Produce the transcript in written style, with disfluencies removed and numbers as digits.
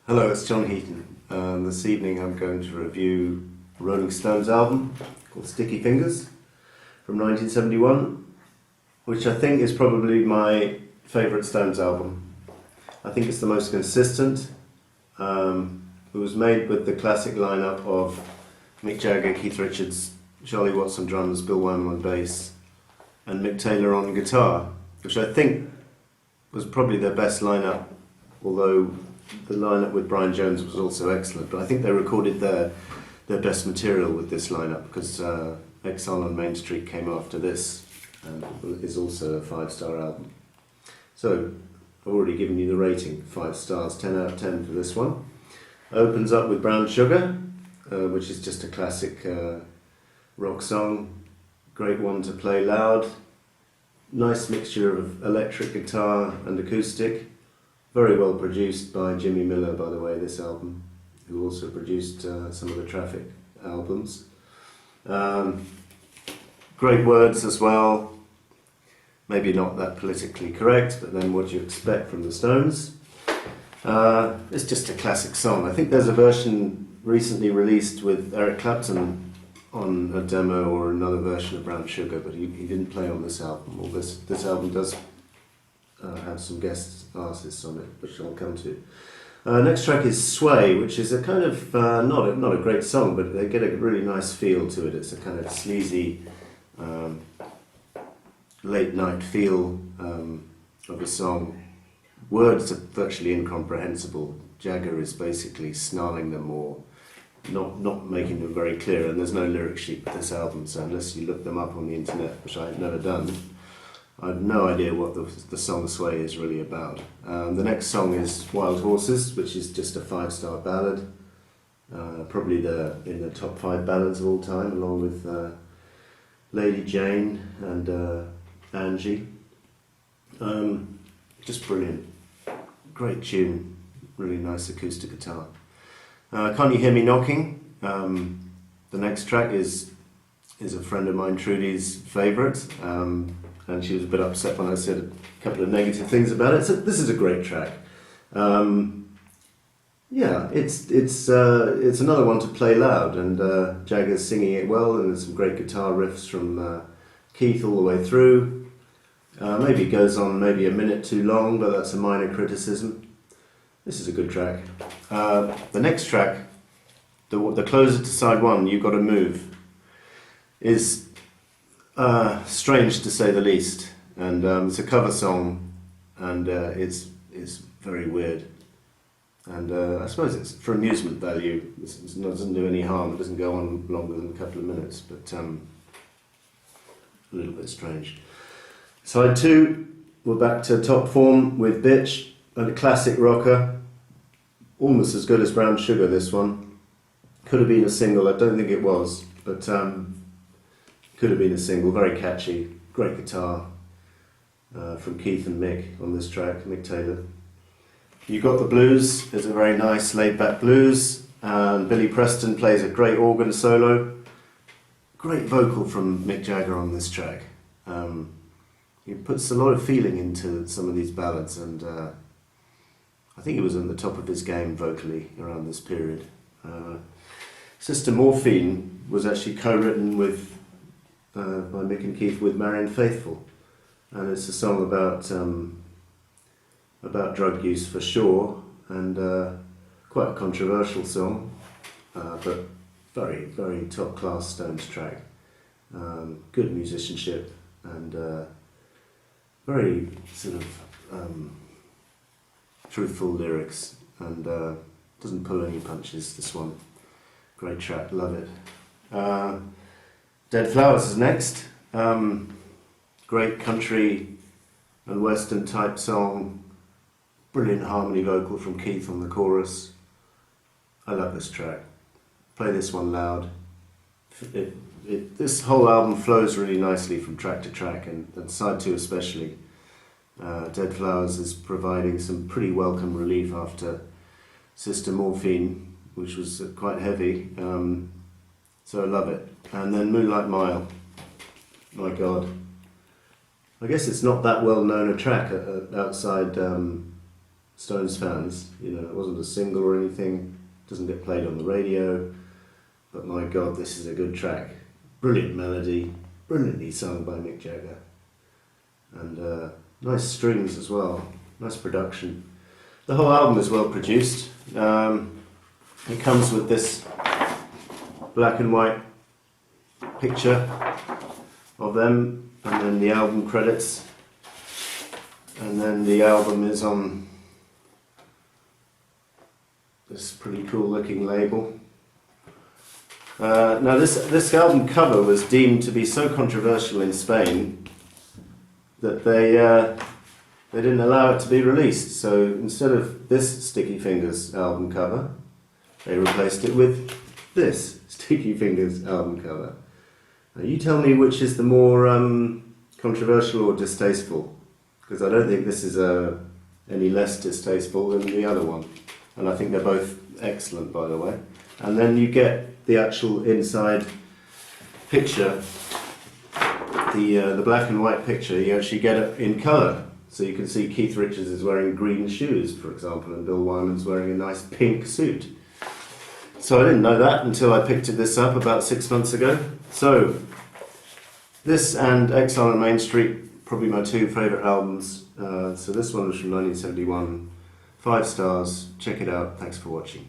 Hello, it's John Heaton. This evening I'm going to review a Rolling Stones album called Sticky Fingers from 1971, which I think is probably my favourite Stones album. I think it's the most consistent. It was made with the classic lineup of Mick Jagger, Keith Richards, Charlie Watts on drums, Bill Wyman on bass, and Mick Taylor on guitar, which I think was probably their best lineup, although the lineup with Brian Jones was also excellent. But I think they recorded their best material with this lineup, because Exile on Main Street came after this and is also a 5-star album. So I've already given you the rating, 5 stars, 10 out of 10 for this one. Opens up with Brown Sugar, which is just a classic rock song. Great one to play loud. Nice mixture of electric guitar and acoustic. Very well produced by Jimmy Miller, by the way, this album, who also produced some of the Traffic albums. Great words as well. Maybe not that politically correct, but then what you expect from the Stones. It's just a classic song. I think there's a version recently released with Eric Clapton on a demo, or another version of Brown Sugar, but he didn't play on this album. Well, this album does have some guest artists on it, which I'll come to. Next track is Sway, which is a kind of, not a great song, but they get a really nice feel to it. It's a kind of sleazy, late night feel of a song. Words are virtually incomprehensible. Jagger is basically snarling them, or not making them very clear, and there's no lyric sheet for this album, so unless you look them up on the internet, which I've never done, I have no idea what the song Sway is really about. The next song is Wild Horses, which is just a 5-star ballad, probably in the top 5 ballads of all time, along with Lady Jane and Angie. Just brilliant. Great tune, really nice acoustic guitar. Can't You Hear Me Knocking? The next track is a friend of mine, Trudy's favourite, and she was a bit upset when I said a couple of negative things about it. So this is a great track. Yeah, it's another one to play loud, and Jagger's singing it well, and there's some great guitar riffs from Keith all the way through. Maybe it goes on maybe a minute too long, but that's a minor criticism. This is a good track. The next track, the closer to side one, You Gotta Move, is strange to say the least, and it's a cover song, and it's very weird, and I suppose it's for amusement value. It doesn't do any harm. It doesn't go on longer than a couple of minutes, but a little bit strange. Side 2, we're back to top form with Bitch, and a classic rocker, almost as good as Brown Sugar, this one. Could have been a single, I don't think it was, but could have been a single. Very catchy, great guitar from Keith and Mick on this track, Mick Taylor. You Got the Blues is a very nice laid-back blues, and Billy Preston plays a great organ solo. Great vocal from Mick Jagger on this track. He puts a lot of feeling into some of these ballads, and I think he was at the top of his game vocally around this period. Sister Morphine was actually co-written with by Mick and Keith with Marianne Faithfull, and it's a song about drug use for sure, and quite a controversial song, but very, very top-class Stones track. Good musicianship, and very sort of truthful lyrics, and doesn't pull any punches, this one. Great track, love it. Dead Flowers is next. Great country and western type song. Brilliant harmony vocal from Keith on the chorus. I love this track. Play this one loud. This whole album flows really nicely from track to track, and side 2 especially. Dead Flowers is providing some pretty welcome relief after Sister Morphine, which was quite heavy, so I love it. And then Moonlight Mile, my God. I guess it's not that well known a track outside Stones fans. You know, it wasn't a single or anything, doesn't get played on the radio, but my God, this is a good track. Brilliant melody, brilliantly sung by Mick Jagger, and nice strings as well, nice production. The whole album is well produced. It comes with this black and white picture of them, and then the album credits, and then the album is on this pretty cool looking label. Now this album cover was deemed to be so controversial in Spain that they didn't allow it to be released. So instead of this Sticky Fingers album cover, they replaced it with this Sticky Fingers album cover. Now you tell me which is the more controversial or distasteful, because I don't think this is any less distasteful than the other one. And I think they're both excellent, by the way. And then you get the actual inside picture, the black and white picture. You actually get it in colour. So you can see Keith Richards is wearing green shoes, for example, and Bill Wyman's wearing a nice pink suit. So I didn't know that until I picked this up about 6 months ago. So this and Exile on Main Street, probably my two favourite albums. So this one was from 1971. 5 stars. Check it out. Thanks for watching.